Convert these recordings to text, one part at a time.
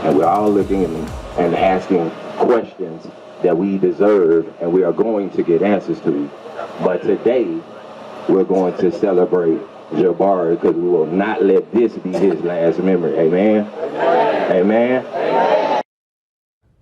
And we're all looking and asking questions that we deserve and we are going to get answers to. But today, we're going to celebrate Jabari because we will not let this be his last memory. Amen? Amen? Amen.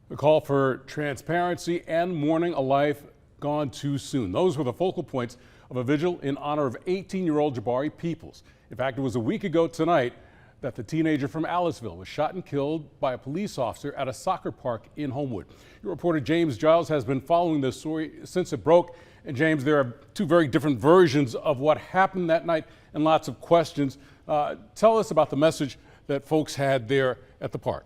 The call for transparency and mourning a life gone too soon. Those were the focal points of a vigil in honor of 18-year-old Jabari Peoples. In fact, it was a week ago tonight that the teenager from Aliceville was shot and killed by a police officer at a soccer park in Homewood. Your reporter James Giles has been following this story since it broke. And James, there are two very different versions of what happened that night and lots of questions. Tell us about the message that folks had there at the park.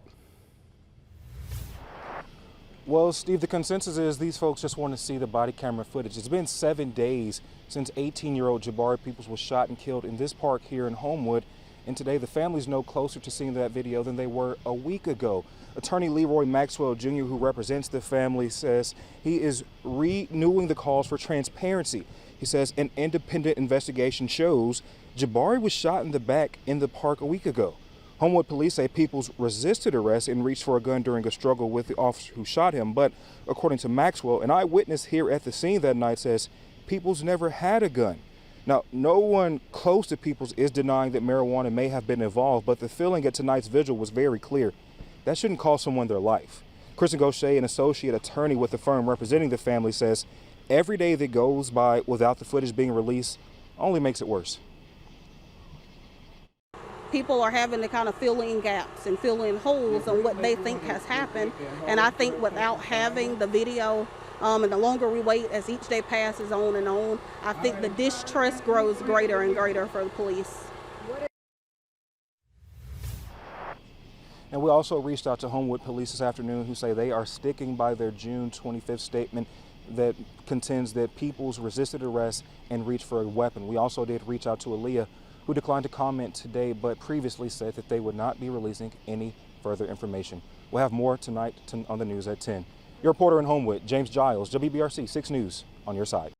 Well, Steve, the consensus is these folks just want to see the body camera footage. It's been 7 days since 18-year-old Jabari Peoples was shot and killed in this park here in Homewood. And today, the family's no closer to seeing that video than they were a week ago. Attorney Leroy Maxwell Jr., who represents the family, says he is renewing the calls for transparency. He says an independent investigation shows Jabari was shot in the back in the park a week ago. Homewood police say Peoples resisted arrest and reached for a gun during a struggle with the officer who shot him. But according to Maxwell, an eyewitness here at the scene that night says Peoples never had a gun. Now, no one close to Peoples is denying that marijuana may have been involved, but the feeling at tonight's vigil was very clear. That shouldn't cost someone their life. Kristen Gaucher, an associate attorney with the firm representing the family, says every day that goes by without the footage being released only makes it worse. People are having to kind of fill in gaps and fill in holes on what they think has happened. And I think without having the video, and the longer we wait as each day passes on and on, I think the distrust grows greater and greater for the police. And we also reached out to Homewood police this afternoon, who say they are sticking by their June 25th statement that contends that Peoples resisted arrest and reached for a weapon. We also did reach out to Aaliyah, who declined to comment today, but previously said that they would not be releasing any further information. We'll have more tonight on the news at 10. Your reporter in Homewood, James Giles, WBRC 6 News, on your side.